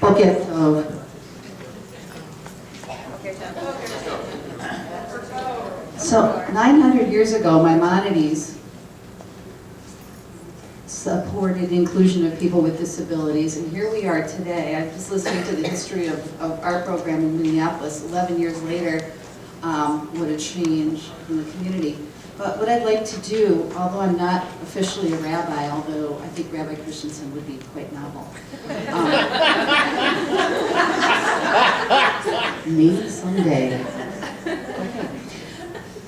Boker Tov. So 900 years ago, Maimonides supported inclusion of people with disabilities, and here we are today. I'm just listening to the history of our program in Minneapolis. 11 years later, what a change in the community. But what I'd like to do, although I'm not officially a rabbi, although I think Rabbi Christensen would be quite novel. Maybe someday. Okay.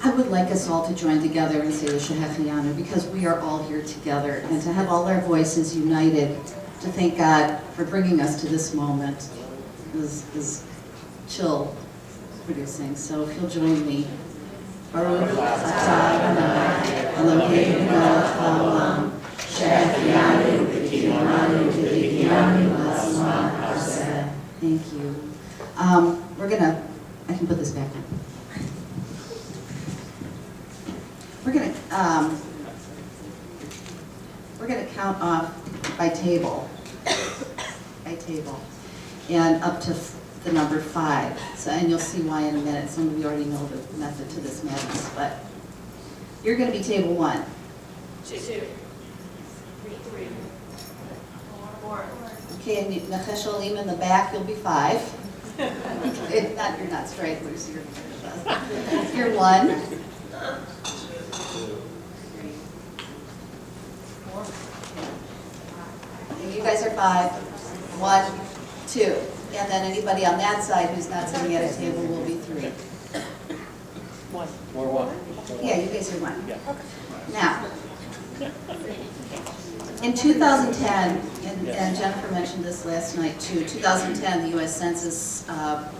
I would like us all to join together and say the Shehecheyanu, because we are all here together, and to have all our voices united to thank God for bringing us to this moment is chill producing. So if you'll join me. Baruch atah Adonai Eloheinu melech haolam shehecheyanu v'kiyamanu v'vigyanu l'zman haseh. Thank you. I can put this back on. We're gonna count off by table, and up to the number 5. So, and you'll see why in a minute. Some of you already know the method to this madness, but you're going to be table 1. 2. 3. 4. Okay, and Nachesh Olim in the back, you'll be 5. You're not stragglers. You're 1. 2. 3. 4. You guys are 5. 1, 2. And then anybody on that side who's not sitting at a table will be 3. 1. More 1. Yeah, you guys are 1. Yeah. Now, in 2010, and Jennifer mentioned this last night too, 2010, the U.S. Census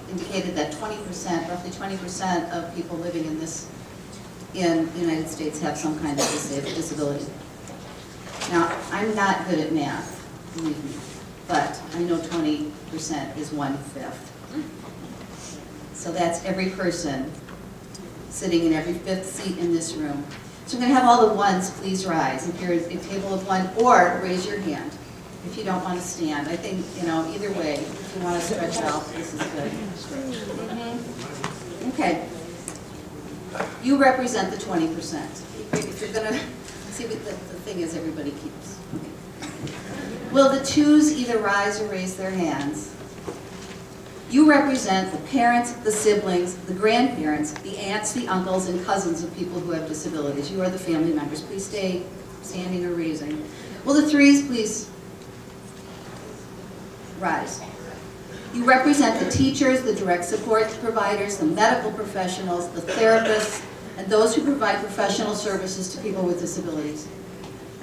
indicated that 20%, roughly 20% of people living in the United States have some kind of disability. Now, I'm not good at math, believe me, but I know 20% is 1/5. So that's every person sitting in every 5th seat in this room. So I'm going to have all the ones please rise if you're at a table of 1, or raise your hand if you don't want to stand. I think, either way, if you want to stretch out, this is good. Okay. You represent the 20%. If you're going to, see what the thing is everybody keeps. Okay. Will the 2s either rise or raise their hands? You represent the parents, the siblings, the grandparents, the aunts, the uncles, and cousins of people who have disabilities. You are the family members. Please stay standing or raising. Will the 3s please rise? You represent the teachers, the direct support providers, the medical professionals, the therapists, and those who provide professional services to people with disabilities.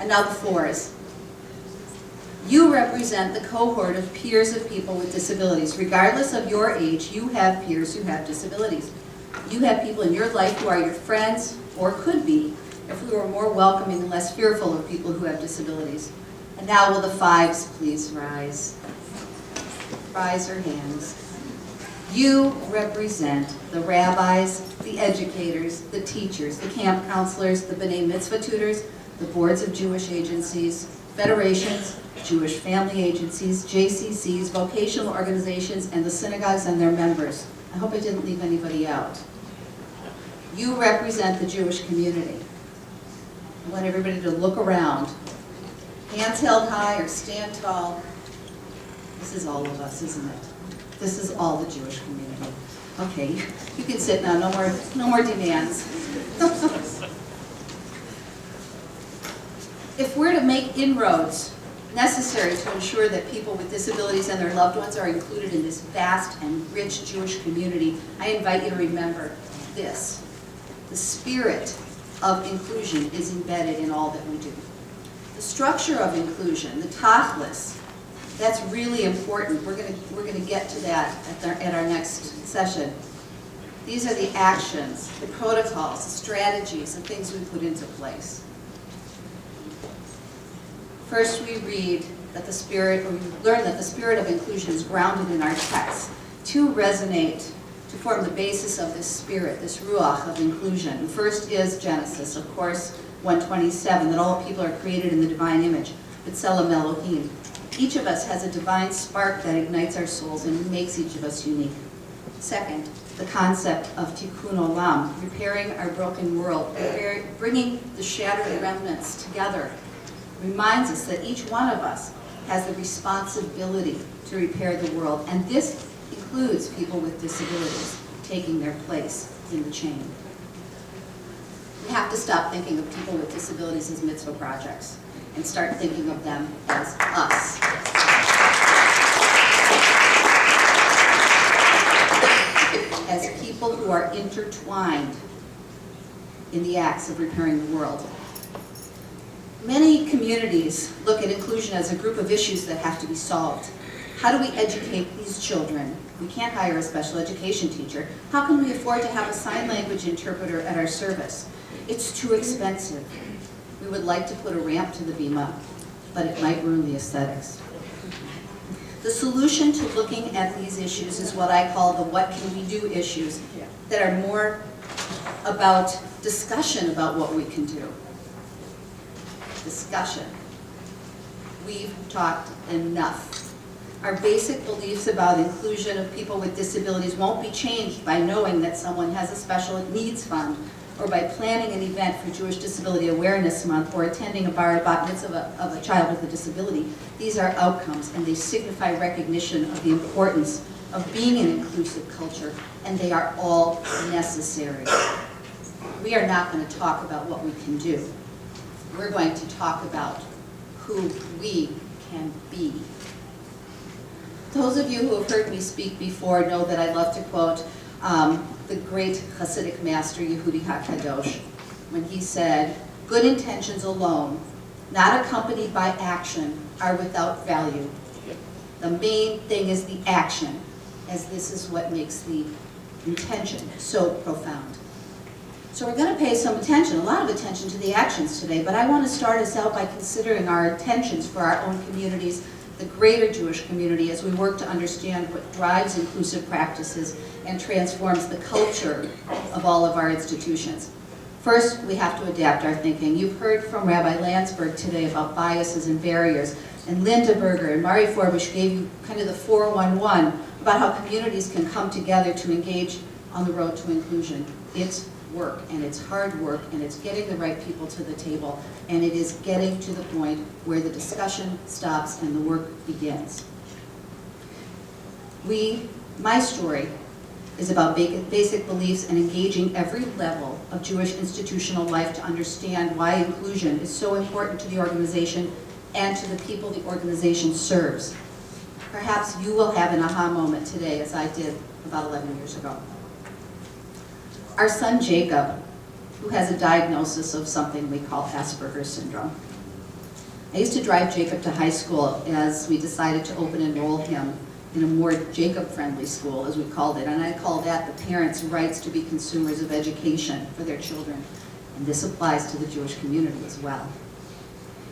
And now the 4s. You represent the cohort of peers of people with disabilities. Regardless of your age, you have peers who have disabilities. You have people in your life who are your friends, or could be, if we were more welcoming and less fearful of people who have disabilities. And now will the 5s please rise? Rise your hands. You represent the rabbis, the educators, the teachers, the camp counselors, the B'nai Mitzvah tutors, the boards of Jewish agencies, federations, Jewish family agencies, JCCs, vocational organizations, and the synagogues and their members. I hope I didn't leave anybody out. You represent the Jewish community. I want everybody to look around. Hands held high or stand tall. This is all of us, isn't it? This is all the Jewish community. Okay, you can sit now, no more demands. If we're to make inroads necessary to ensure that people with disabilities and their loved ones are included in this vast and rich Jewish community, I invite you to remember this. The spirit of inclusion is embedded in all that we do. The structure of inclusion, the tachlis, that's really important. We're going to get to that at our next session. These are the actions, the protocols, the strategies, the things we put into place. First, we read that we learn that the spirit of inclusion is grounded in our text. 2 resonate to form the basis of this spirit, this ruach of inclusion. The first is Genesis, of course, 1:27, that all people are created in the divine image. B'Tselem Elohim. Each of us has a divine spark that ignites our souls and makes each of us unique. Second, the concept of tikkun olam, repairing our broken world, bringing the shattered remnants together, reminds us that each one of us has the responsibility to repair the world, and this includes people with disabilities taking their place in the chain. We have to stop thinking of people with disabilities as mitzvah projects and start thinking of them as us. As people who are intertwined in the acts of repairing the world. Many communities look at inclusion as a group of issues that have to be solved. How do we educate these children? We can't hire a special education teacher. How can we afford to have a sign language interpreter at our service? It's too expensive. We would like to put a ramp to the bima, but it might ruin the aesthetics. The solution to looking at these issues is what I call the what can we do issues that are more about discussion about what we can do. Discussion. We've talked enough. Our basic beliefs about inclusion of people with disabilities won't be changed by knowing that someone has a special needs fund, or by planning an event for Jewish Disability Awareness Month, or attending a bar bat mitzvah of a child with a disability. These are outcomes, and they signify recognition of the importance of being an inclusive culture, and they are all necessary. We are not going to talk about what we can do. We're going to talk about who we can be. Those of you who have heard me speak before know that I love to quote the great Hasidic master Yehudi HaKadosh, when he said, "Good intentions alone, not accompanied by action, are without value. The main thing is the action, as this is what makes the intention so profound." So we're going to pay some attention, a lot of attention to the actions today, but I want to start us out by considering our intentions for our own communities, the greater Jewish community, as we work to understand what drives inclusive practices and transforms the culture of all of our institutions. First, we have to adapt our thinking. You've heard from Rabbi Landsberg today about biases and barriers, and Linda Berger and Mari Forbush gave you kind of the 411 about how communities can come together to engage on the road to inclusion. It's work, and it's hard work, and it's getting the right people to the table, and it is getting to the point where the discussion stops and the work begins. My story is about basic beliefs and engaging every level of Jewish institutional life to understand why inclusion is so important to the organization and to the people the organization serves. Perhaps you will have an aha moment today, as I did about 11 years ago. Our son Jacob, who has a diagnosis of something we call Asperger's syndrome. I used to drive Jacob to high school as we decided to open enroll him in a more Jacob-friendly school, as we called it, and I call that the parents' rights to be consumers of education for their children. And this applies to the Jewish community as well.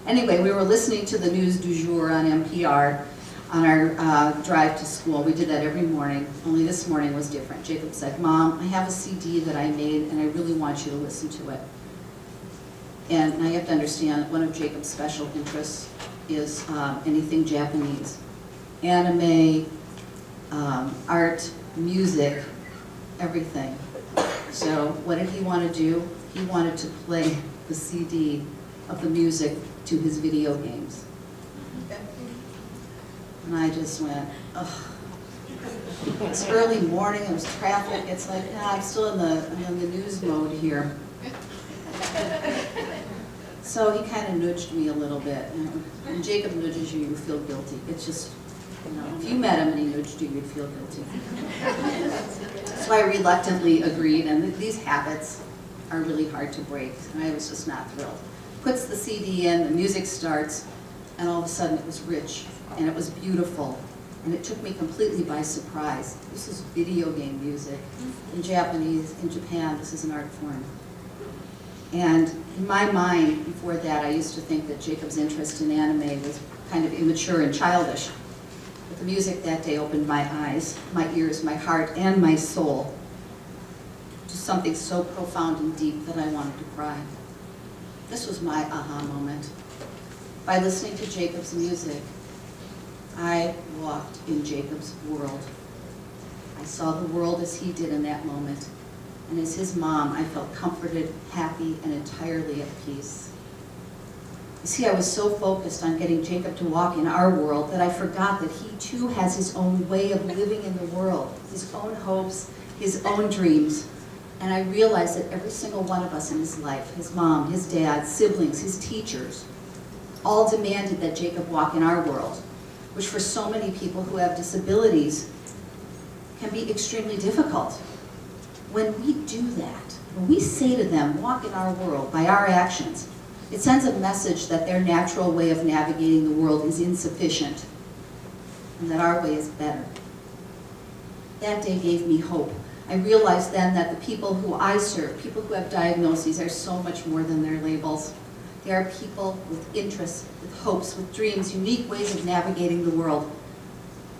Anyway, we were listening to the news du jour on NPR on our drive to school. We did that every morning, only this morning was different. Jacob said, "Mom, I have a CD that I made and I really want you to listen to it." And I have to understand that one of Jacob's special interests is anything Japanese. Anime, art, music, everything. So what did he want to do? He wanted to play the CD of the music to his video games. And I just went, ugh. It's early morning, it was traffic, it's like, nah, I'm still in the news mode here. So he kind of nudged me a little bit. When Jacob nudges you, you feel guilty. It's just, if you met him and he nudged you, you'd feel guilty. So I reluctantly agreed, and these habits are really hard to break, and I was just not thrilled. Puts the CD in, the music starts, and all of a sudden it was rich, and it was beautiful, and it took me completely by surprise. This is video game music. In Japanese, in Japan, this is an art form. And in my mind, before that, I used to think that Jacob's interest in anime was kind of immature and childish. But the music that day opened my eyes, my ears, my heart, and my soul to something so profound and deep that I wanted to cry. This was my aha moment. By listening to Jacob's music, I walked in Jacob's world. I saw the world as he did in that moment. And as his mom, I felt comforted, happy, and entirely at peace. You see, I was so focused on getting Jacob to walk in our world that I forgot that he too has his own way of living in the world, his own hopes, his own dreams. And I realized that every single one of us in his life, his mom, his dad, siblings, his teachers, all demanded that Jacob walk in our world, which for so many people who have disabilities can be extremely difficult. When we do that, when we say to them, walk in our world by our actions, it sends a message that their natural way of navigating the world is insufficient and that our way is better. That day gave me hope. I realized then that the people who I serve, people who have diagnoses, are so much more than their labels. They are people with interests, with hopes, with dreams, unique ways of navigating the world.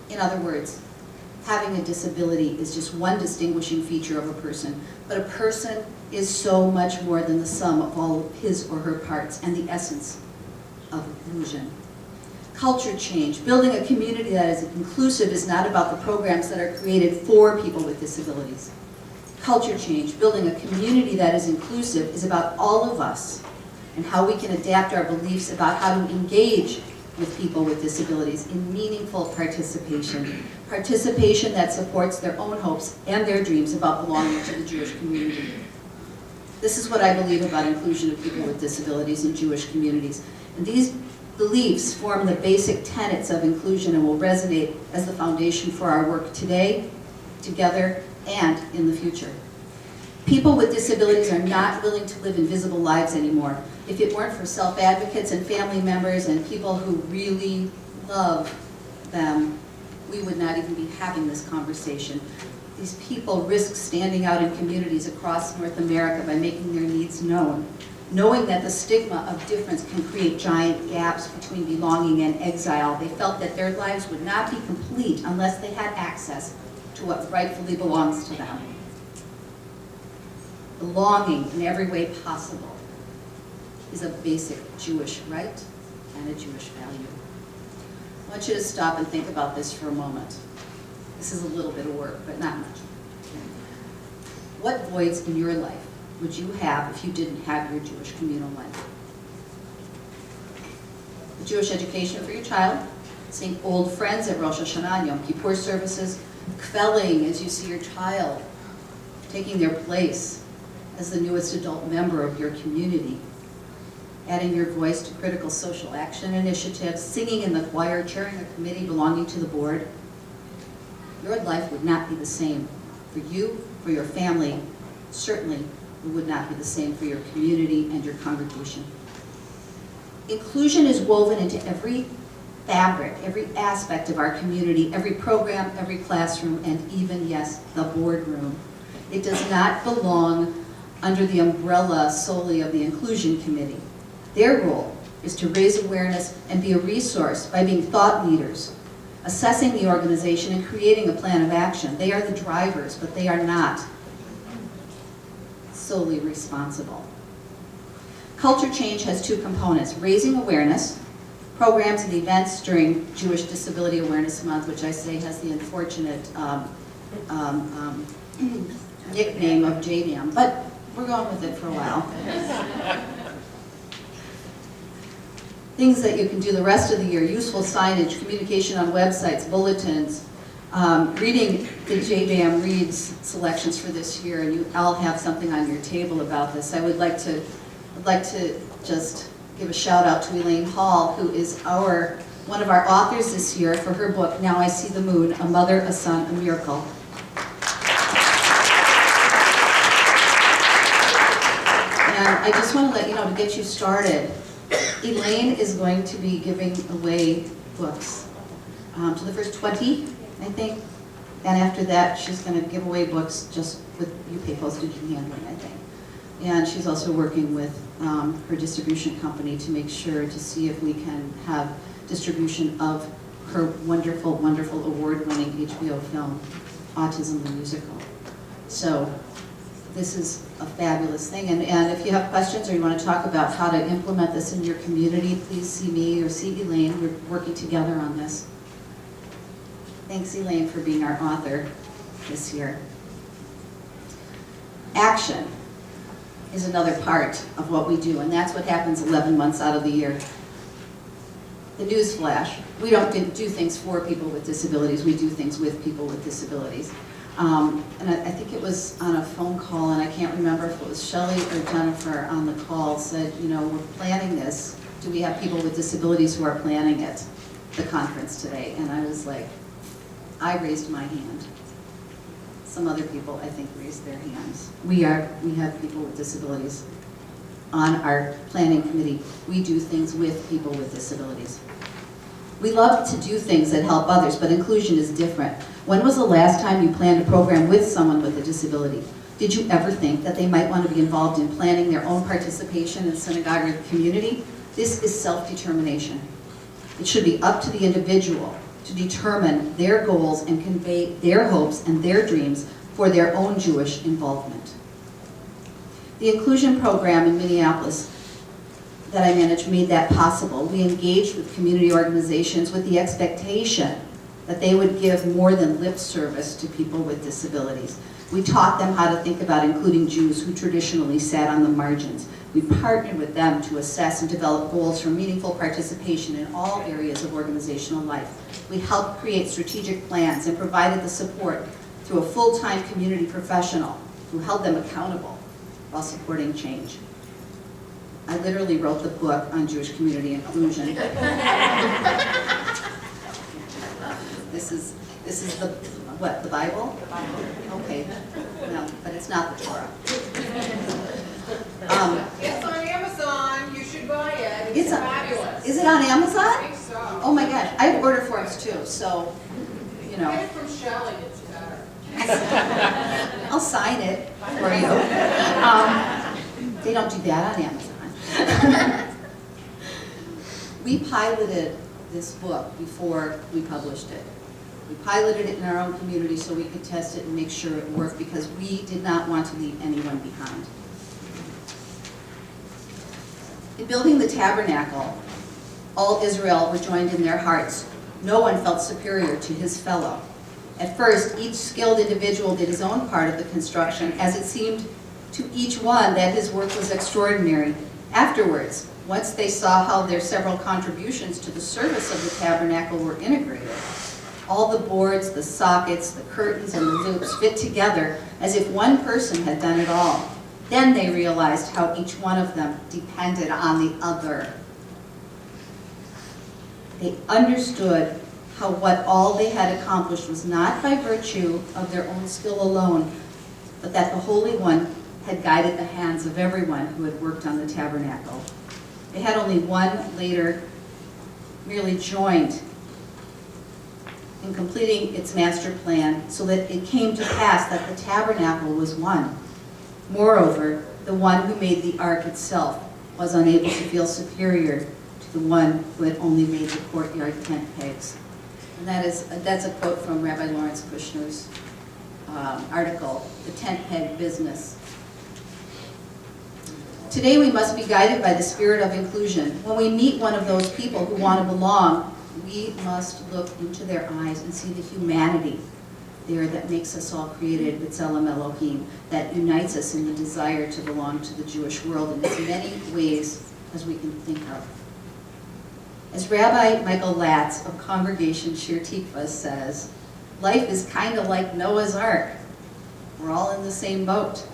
In other words, having a disability is just one distinguishing feature of a person, but a person is so much more than the sum of all of his or her parts and the essence of inclusion. Culture change. Building a community that is inclusive is not about the programs that are created for people with disabilities. Culture change. Building a community that is inclusive is about all of us and how we can adapt our beliefs about how to engage with people with disabilities in meaningful participation. Participation that supports their own hopes and their dreams about belonging to the Jewish community. This is what I believe about inclusion of people with disabilities in Jewish communities. And these beliefs form the basic tenets of inclusion and will resonate as the foundation for our work today, together, and in the future. People with disabilities are not willing to live invisible lives anymore. If it weren't for self-advocates and family members and people who really love them, we would not even be having this conversation. These people risk standing out in communities across North America by making their needs known, knowing that the stigma of difference can create giant gaps between belonging and exile. They felt that their lives would not be complete unless they had access to what rightfully belongs to them. Belonging in every way possible is a basic Jewish right and a Jewish value. I want you to stop and think about this for a moment. This is a little bit of work, but not much. What voids in your life would you have if you didn't have your Jewish communal life? The Jewish education for your child, seeing old friends at Rosh Hashanah and Yom Kippur services, quelling as you see your child taking their place as the newest adult member of your community, adding your voice to critical social action initiatives, singing in the choir, chairing a committee belonging to the board. Your life would not be the same for you, for your family. Certainly, it would not be the same for your community and your congregation. Inclusion is woven into every fabric, every aspect of our community, every program, every classroom, and even, yes, the boardroom. It does not belong under the umbrella solely of the Inclusion Committee. Their role is to raise awareness and be a resource by being thought leaders, assessing the organization and creating a plan of action. They are the drivers, but they are not solely responsible. Culture change has two components: raising awareness, programs and events during Jewish Disability Awareness Month, which I say has the unfortunate nickname of JDAM, but we're going with it for a while. Things that you can do the rest of the year: useful signage, communication on websites, bulletins, reading the JDAM Reads selections for this year, and you all have something on your table about this. I'd like to just give a shout out to Elaine Hall, who is one of our authors this year for her book, Now I See the Moon, A Mother, a Son, a Miracle. And I just want to let you know, to get you started, Elaine is going to be giving away books to the first 20, I think. And after that, she's going to give away books just with you pay postage and handling, I think. And she's also working with her distribution company to make sure to see if we can have distribution of her wonderful, wonderful award-winning HBO film, Autism the Musical. So this is a fabulous thing. And if you have questions or you want to talk about how to implement this in your community, please see me or see Elaine. We're working together on this. Thanks, Elaine, for being our author this year. Action is another part of what we do, and that's what happens 11 months out of the year. The news flash, we don't do things for people with disabilities, we do things with people with disabilities. And I think it was on a phone call, and I can't remember if it was Shelly or Jennifer on the call, said, you know, we're planning this. Do we have people with disabilities who are planning it, the conference today? And I was like, I raised my hand. Some other people, I think, raised their hands. We have people with disabilities on our planning committee. We do things with people with disabilities. We love to do things that help others, but inclusion is different. When was the last time you planned a program with someone with a disability? Did you ever think that they might want to be involved in planning their own participation in synagogue or the community? This is self-determination. It should be up to the individual to determine their goals and convey their hopes and their dreams for their own Jewish involvement. The inclusion program in Minneapolis that I managed made that possible. We engaged with community organizations with the expectation that they would give more than lip service to people with disabilities. We taught them how to think about including Jews who traditionally sat on the margins. We partnered with them to assess and develop goals for meaningful participation in all areas of organizational life. We helped create strategic plans and provided the support through a full-time community professional who held them accountable while supporting change. I literally wrote the book on Jewish community inclusion. This is the, what, the Bible? The Bible. Okay, no, but it's not the Torah. It's on Amazon, you should buy it, it's fabulous. Is it on I Amazon? think so. Oh my gosh, I have order forms too, so, you know. Get it from Shelly, it's better. I'll sign it for you. They don't do that on Amazon. We piloted this book before we published it. We piloted it in our own community so we could test it and make sure it worked because we did not want to leave anyone behind. In building the tabernacle, all Israel rejoined in their hearts. No one felt superior to his fellow. At first, each skilled individual did his own part of the construction, as it seemed to each one that his work was extraordinary. Afterwards, once they saw how their several contributions to the service of the tabernacle were integrated, all the boards, the sockets, the curtains, and the loops fit together as if one person had done it all. Then they realized how each one of them depended on the other. They understood how what all they had accomplished was not by virtue of their own skill alone, but that the Holy One had guided the hands of everyone who had worked on the tabernacle. They had only one later merely joined in completing its master plan so that it came to pass that the tabernacle was one. Moreover, the one who made the ark itself was unable to feel superior to the one who had only made the courtyard tent pegs. And that's a quote from Rabbi Lawrence Kushner's article, The Tent Peg Business. Today we must be guided by the spirit of inclusion. When we meet one of those people who want to belong, we must look into their eyes and see the humanity there that makes us all created B'Tselem Elohim, that unites us in the desire to belong to the Jewish world in as many ways as we can think of. As Rabbi Michael Latz of Congregation Shir Tikva says, life is kind of like Noah's Ark. We're all in the same boat.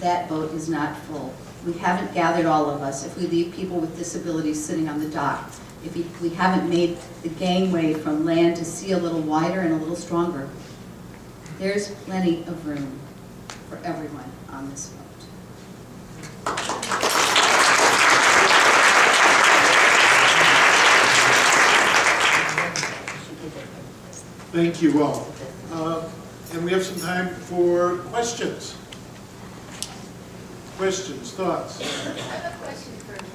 That boat is not full. We haven't gathered all of us if we leave people with disabilities sitting on the dock. If we haven't made the gangway from land to sea a little wider and a little stronger. There's plenty of room for everyone on this boat. Thank you all. And we have some time for questions. Questions, thoughts? I have a question for Linda.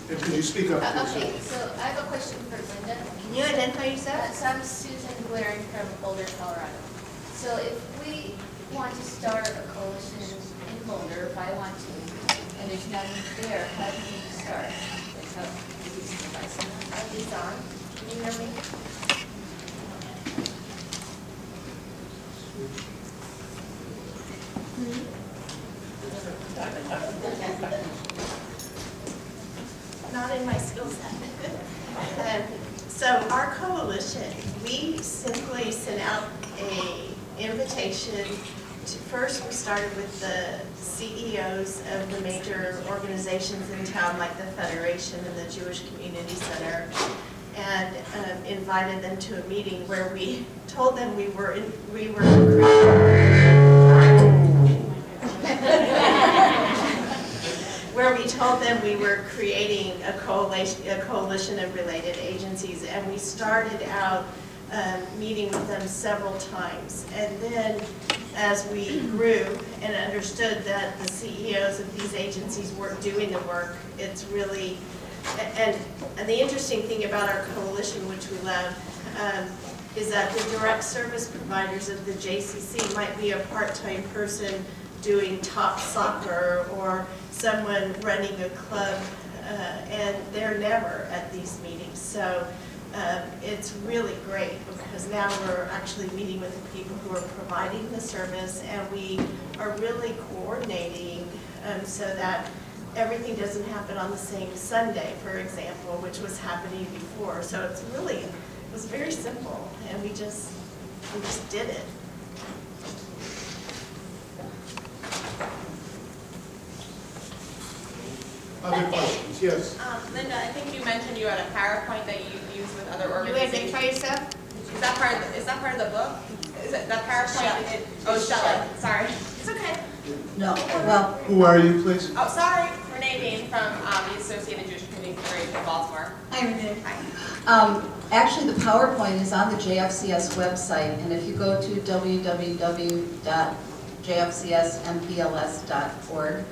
And could you speak up, please? Okay, so I have a question for Linda. Can you identify yourself? So I'm Susan Blair from Boulder, Colorado. So if we want to start a coalition in Boulder, if I want to, and there's none there, how do we start? Like how, is this on? Can you hear me? So our coalition, we simply sent out a invitation to, first we started with the CEOs of the major organizations in town, like the Federation and the Jewish Community Center, and invited them to a meeting where we told them we were creating a coalition of related agencies, and we started out meeting with them several times. And then as we grew and understood that the CEOs of these agencies weren't doing the work, it's really, and the interesting thing about our coalition, which we love, is that the direct service providers of the JCC might be a part-time person doing top soccer or someone running a club, and they're never at these meetings. So it's really great because now we're actually meeting with the people who are providing the service, and we are really coordinating so that everything doesn't happen on the same Sunday, for example, which was happening before. So it's really, it was very simple, and we just did it. Other questions? Yes. Linda, I think you mentioned you had a PowerPoint that you use with other You organizations. identify yourself? Is that part of the book? Is it that PowerPoint? Oh, Shelly. Sorry. It's okay. No, well, Who are you, please? Oh, sorry. Renee Bean from the Associated Jewish Community Federation in Baltimore. hi, Renee. Hi. Actually, the PowerPoint is on the JFCS website, and if you go to www.jfcsmpls.org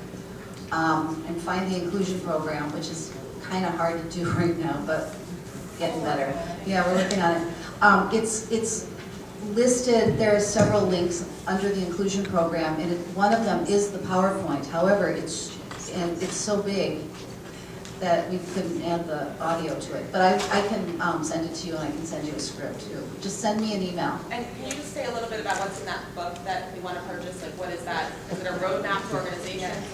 and find the inclusion program, which is kind of hard to do right now, but getting better. Yeah, we're working on it. It's listed, there are several links under the inclusion program, and one of them is the PowerPoint. However, it's so big that we couldn't add the audio to it. But I can send it to you, and I can send you a script too. Just send me an email. And can you just say a little bit about what's in that book that we want to purchase? Like, what is that? Is it a roadmap to organizations?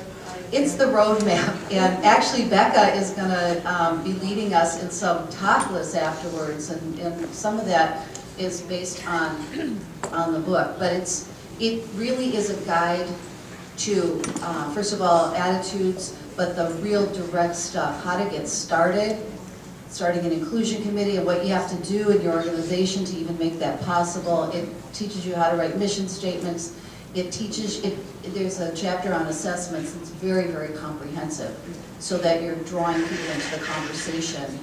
It's the roadmap, and actually Becca is going to be leading us in some talk lists afterwards, and some of that is based on the book. But it really is a guide to, first of all, attitudes, but the real direct stuff, how to get started, starting an inclusion committee, and what you have to do in your organization to even make that possible. It teaches you how to write mission statements. It teaches, there's a chapter on assessments that's very, very comprehensive, so that you're drawing people into the conversation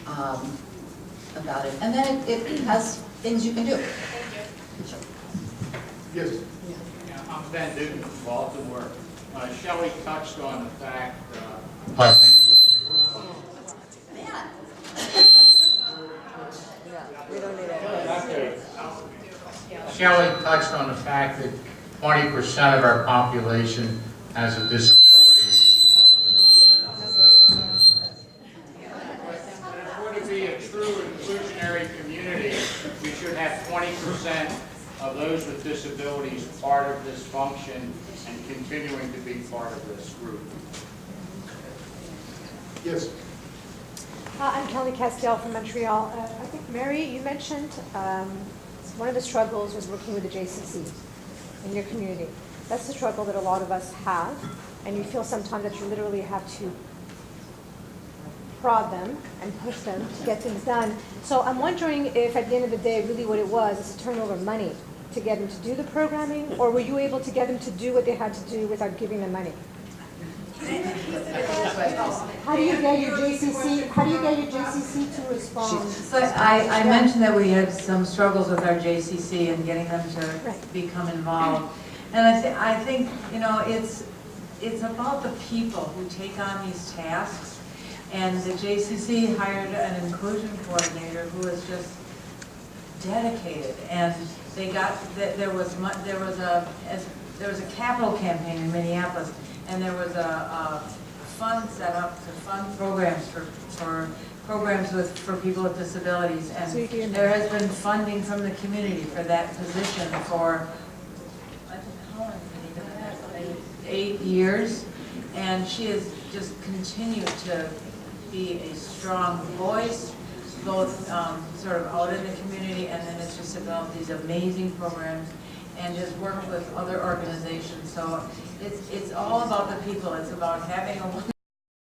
about it. And then it has things you can do. Yes. Yeah, I'm Ben Newton from Baltimore. Shelly touched on the fact, Shelly touched on the fact that 20% of our population has a disability. If we're to be a true inclusionary community, we should have 20% of those with disabilities part of this function and continuing to be part of this group. Yes. I'm Kelly Castell from Montreal. I think, Mary, you mentioned one of the struggles was working with the JCC in your community. That's the struggle that a lot of us have, and you feel sometimes that you literally have to prod them and push them to get things done. So I'm wondering if at the end of the day, really what it was is to turn over money to get them to do the programming, or were you able to get them to do what they had to do without giving them money? How do you get your JCC? How do you get your JCC to respond? So I mentioned that we had some struggles with our JCC and getting them to become involved, and I think you know it's about the people who take on these tasks, and the JCC hired an inclusion coordinator who was just dedicated, and they got there was a capital campaign in Minneapolis. And there was a fund set up to fund programs for people with disabilities, and there has been funding from the community for that position for I think how long has it been? 8 years, and she has just continued to be a strong voice both sort of out in the community, and then it's just developed these amazing programs and just worked with other organizations. So it's all about the people. It's about having a